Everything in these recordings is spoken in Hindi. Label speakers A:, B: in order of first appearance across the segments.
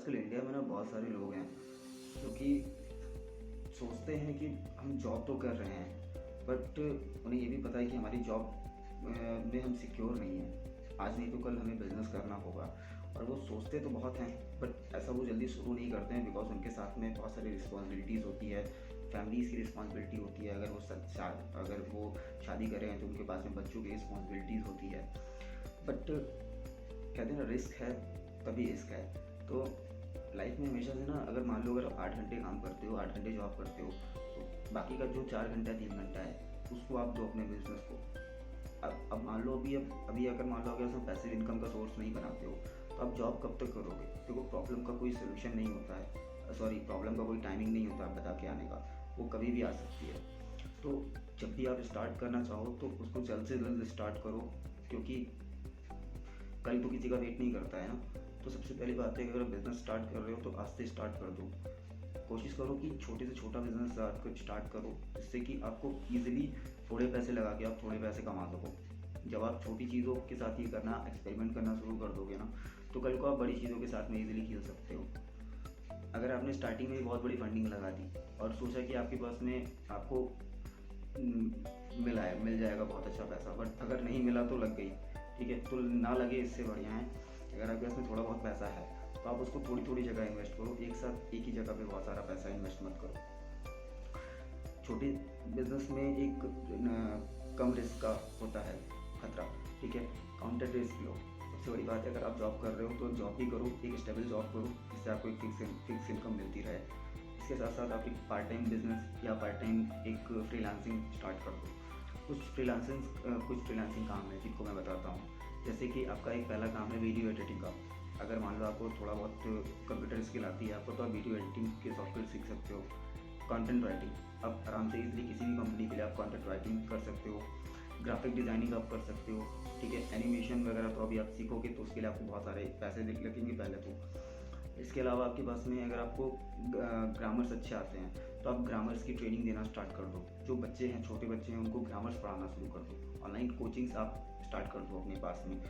A: आजकल इंडिया में ना बहुत सारे लोग हैं जो कि सोचते हैं कि हम जॉब तो कर रहे हैं, बट उन्हें ये भी पता है कि हमारी जॉब में हम सिक्योर नहीं हैं। आज नहीं तो कल हमें बिजनेस करना होगा, और वो सोचते तो बहुत हैं बट ऐसा वो जल्दी शुरू नहीं करते हैं, बिकॉज उनके साथ में बहुत सारी रिस्पॉन्सिबिलिटीज़ होती है। फैमिलीज़ की रिस्पॉन्सिबिलिटी होती है, अगर वो शादी कर रहे हैं तो उनके पास में बच्चों की रिस्पॉन्सिबिलिटीज़ होती है। बट कहते हैं ना, रिस्क है तभी रिस्क है। तो लाइफ में हमेशा से ना, अगर मान लो अगर 8 घंटे काम करते हो, 8 घंटे जॉब करते हो, तो बाकी का जो 4 घंटा 3 घंटा है उसको आप दो अपने बिजनेस को। अब मान लो अभी अगर मान लो अगर उसमें पैसिव इनकम का सोर्स नहीं बनाते हो तो आप जॉब कब तक करोगे? देखो, प्रॉब्लम का कोई सोल्यूशन नहीं होता है, प्रॉब्लम का कोई टाइमिंग नहीं होता बता के आने का, वो कभी भी आ सकती है। तो जब भी आप स्टार्ट करना चाहो तो उसको जल्द से जल्द स्टार्ट करो, क्योंकि कल तो किसी का वेट नहीं करता है ना। तो सबसे पहली बात है कि अगर बिज़नेस स्टार्ट कर रहे हो तो आज से स्टार्ट कर दो। कोशिश करो कि छोटे से छोटा बिज़नेस स्टार्ट करो, जिससे कि आपको ईज़िली थोड़े पैसे लगा के आप थोड़े पैसे कमा सको। जब आप छोटी चीज़ों के साथ ये करना, एक्सपेरिमेंट करना शुरू कर दोगे ना, तो कल को आप बड़ी चीज़ों के साथ में ईज़िली खेल सकते हो। अगर आपने स्टार्टिंग में बहुत बड़ी फंडिंग लगा दी और सोचा कि आपके पास में आपको मिल जाएगा बहुत अच्छा पैसा, बट अगर नहीं मिला तो लग गई, ठीक है, तो ना लगे इससे बढ़िया है अगर आपके पास में थोड़ा बहुत पैसा है तो आप उसको थोड़ी थोड़ी जगह इन्वेस्ट करो। एक साथ एक ही जगह पे बहुत सारा पैसा इन्वेस्ट मत करो। छोटे बिजनेस में एक कम रिस्क का होता है खतरा, ठीक है, काउंटर रिस्क लो। सबसे बड़ी बात है, अगर आप जॉब कर रहे हो तो जॉब भी करो, एक स्टेबल जॉब करो जिससे आपको एक फिक्स इनकम मिलती रहे। इसके साथ साथ आप एक पार्ट टाइम बिजनेस या पार्ट टाइम एक फ्रीलांसिंग स्टार्ट कर दो। कुछ फ्रीलांसिंग काम है जिनको मैं बताता हूँ। जैसे कि आपका एक पहला काम है वीडियो एडिटिंग का। अगर मान लो आपको थोड़ा बहुत कंप्यूटर स्किल आती है आपको, तो आप वीडियो एडिटिंग के सॉफ्टवेयर सीख सकते हो। कंटेंट राइटिंग, आप आराम से इजीली किसी भी कंपनी के लिए आप कंटेंट राइटिंग कर सकते हो। ग्राफिक डिज़ाइनिंग आप कर सकते हो, ठीक है। एनिमेशन वगैरह तो अभी आप सीखोगे तो उसके लिए आपको बहुत सारे पैसे लगेंगे पहले तो। इसके अलावा आपके पास में अगर आपको ग्रामर्स अच्छे आते हैं तो आप ग्रामर्स की ट्रेनिंग देना स्टार्ट कर दो। जो बच्चे हैं, छोटे बच्चे हैं, उनको ग्रामर्स पढ़ाना शुरू कर दो। ऑनलाइन कोचिंग्स आप स्टार्ट कर दो अपने पास में।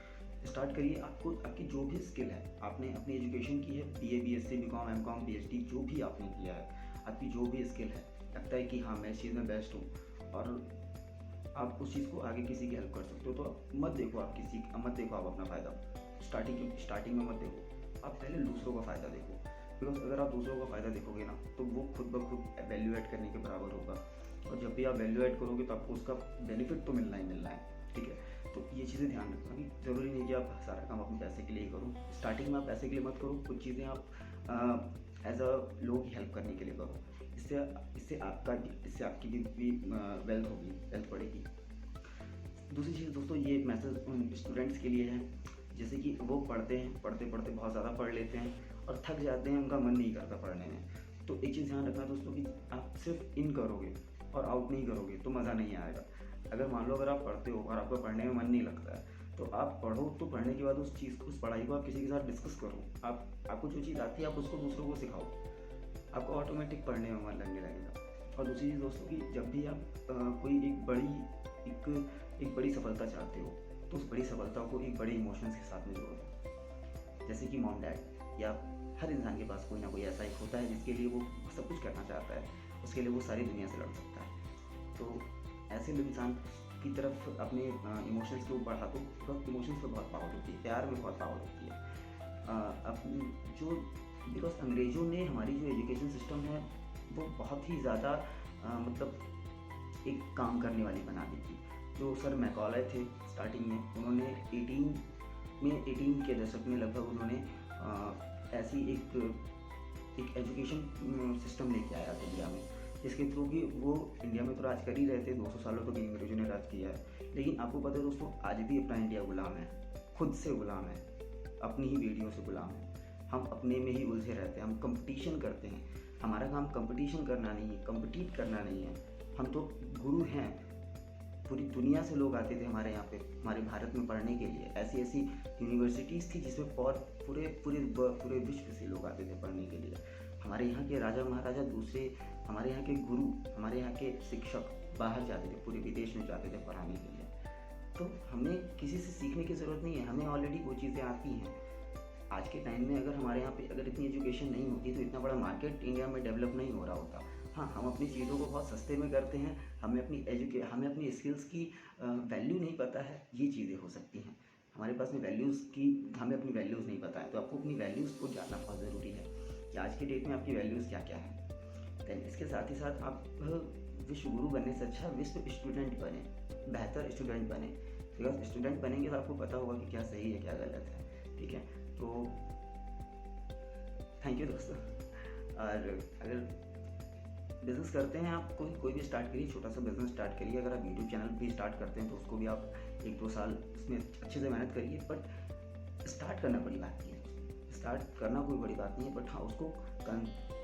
A: स्टार्ट करिए। आपको आपकी जो भी स्किल है, आपने अपनी एजुकेशन की है, BA BSc BCom MCom PhD जो भी आपने किया है, आपकी जो भी स्किल है, लगता है कि हाँ मैं इस चीज़ में बेस्ट हूँ और आप उस चीज़ को आगे किसी की हेल्प कर सकते हो, तो मत देखो आप अपना फ़ायदा स्टार्टिंग में मत देखो। आप पहले दूसरों का फ़ायदा देखो, बिकॉज अगर आप दूसरों का फ़ायदा देखोगे ना तो वो खुद ब खुद वैल्यू ऐड करने के बराबर होगा। और जब भी आप वैल्यू ऐड करोगे तो आपको उसका बेनिफिट तो मिलना ही मिलना है, ठीक है। तो ये चीज़ें ध्यान रखना कि ज़रूरी नहीं कि आप सारा काम अपने पैसे के लिए ही करो। स्टार्टिंग में आप पैसे के लिए मत करो, कुछ चीज़ें आप एज अ लोगों की हेल्प करने के लिए करो। इससे आपकी भी वेल्थ होगी, वेल्थ बढ़ेगी। दूसरी चीज़ दोस्तों, ये मैसेज उन स्टूडेंट्स के लिए है जैसे कि वो पढ़ते पढ़ते बहुत ज़्यादा पढ़ लेते हैं और थक जाते हैं, उनका मन नहीं करता पढ़ने में। तो एक चीज़ ध्यान रखना दोस्तों कि आप सिर्फ इन करोगे और आउट नहीं करोगे तो मज़ा नहीं आएगा। अगर मान लो अगर आप पढ़ते हो और आपका पढ़ने में मन नहीं लगता है तो आप पढ़ो, तो पढ़ने के बाद उस पढ़ाई को आप किसी के साथ डिस्कस करो। आपको जो चीज़ आती है आप उसको दूसरों को सिखाओ, आपको ऑटोमेटिक पढ़ने में मन लगने लगेगा। और दूसरी चीज़ दोस्तों कि जब भी आप कोई एक बड़ी सफलता चाहते हो तो उस बड़ी सफलता को एक बड़े इमोशंस के साथ में जोड़ दो। जैसे कि मॉम डैड, या हर इंसान के पास कोई ना कोई ऐसा एक होता है जिसके लिए वो सब कुछ करना चाहता है, उसके लिए वो सारी दुनिया से लड़ सकता है। तो ऐसे इंसान की तरफ अपने इमोशंस को बढ़ा दो, बिकॉज इमोशंस में बहुत पावर होती है, प्यार में बहुत पावर होती है। बिकॉज अंग्रेज़ों ने हमारी जो एजुकेशन सिस्टम है वो बहुत ही ज़्यादा एक काम करने वाली बना दी थी। जो सर मैकॉले थे स्टार्टिंग में, उन्होंने 18 के दशक में लगभग उन्होंने ऐसी एक एजुकेशन सिस्टम लेके आया था इंडिया में, जिसके थ्रू कि वो इंडिया में तो राज कर ही रहे थे। 200 सालों तक अंग्रेजों ने राज किया है, लेकिन आपको पता है दोस्तों, आज भी अपना इंडिया गुलाम है, खुद से गुलाम है, अपनी ही बेटियों से गुलाम है। हम अपने में ही उलझे रहते हैं, हम कंपटीशन करते हैं। हमारा काम कंपटीशन करना नहीं है, कंपीट करना नहीं है। हम तो गुरु हैं। पूरी दुनिया से लोग आते थे हमारे यहाँ पे, हमारे भारत में पढ़ने के लिए। ऐसी यूनिवर्सिटीज़ थी जिसमें पूरे विश्व से लोग आते थे पढ़ने के लिए। हमारे यहाँ के राजा महाराजा, दूसरे हमारे यहाँ के गुरु, हमारे यहाँ के शिक्षक बाहर जाते थे, पूरे विदेश में जाते थे पढ़ाने के लिए। तो हमें किसी से सीखने की ज़रूरत नहीं है, हमें ऑलरेडी वो चीज़ें आती हैं। आज के टाइम में अगर हमारे यहाँ पे अगर इतनी एजुकेशन नहीं होती तो इतना बड़ा मार्केट इंडिया में डेवलप नहीं हो रहा होता। हाँ, हम अपनी चीज़ों को बहुत सस्ते में करते हैं, हमें अपनी स्किल्स की वैल्यू नहीं पता है, ये चीज़ें हो सकती हैं। हमारे पास में हमें अपनी वैल्यूज़ नहीं पता है, तो आपको अपनी वैल्यूज़ को जानना बहुत ज़रूरी है कि आज की डेट में आपकी वैल्यूज़ क्या क्या है। देन इसके साथ ही साथ आप विश्व गुरु बनने से अच्छा विश्व स्टूडेंट बने, बेहतर स्टूडेंट बने। बिकॉज स्टूडेंट बनेंगे तो आपको पता होगा कि क्या सही है क्या गलत है, ठीक है। तो थैंक यू दोस्तों। और अगर बिज़नेस करते हैं आप, कोई भी स्टार्ट करिए, छोटा सा बिज़नेस स्टार्ट करिए। अगर आप यूट्यूब चैनल भी स्टार्ट करते हैं तो उसको भी आप 1-2 साल उसमें अच्छे से मेहनत करिए, बट स्टार्ट करना बड़ी बात नहीं है। स्टार्ट करना कोई बड़ी बात नहीं है, बट हाँ उसको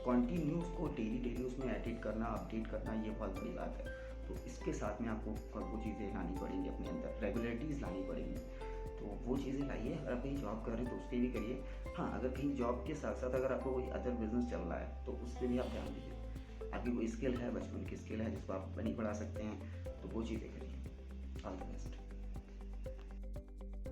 A: कंटिन्यू उसको डेली उसमें एडिट करना, अपडेट करना, ये बहुत बड़ी बात है। तो इसके साथ में आपको वो चीज़ें लानी पड़ेंगी अपने अंदर, रेगुलरिटीज़ लानी पड़ेंगी। तो वो चीज़ें लाइए। अगर आप कहीं जॉब कर रहे हैं तो उसके भी करिए। हाँ, अगर कहीं जॉब के साथ साथ अगर आपको कोई अदर बिजनेस चल रहा है तो उस पर भी आप ध्यान दीजिए। आपकी कोई स्किल है, बचपन की स्किल है जिसको आप नहीं बढ़ा सकते हैं, तो वो चीज़ें करिए। All the best.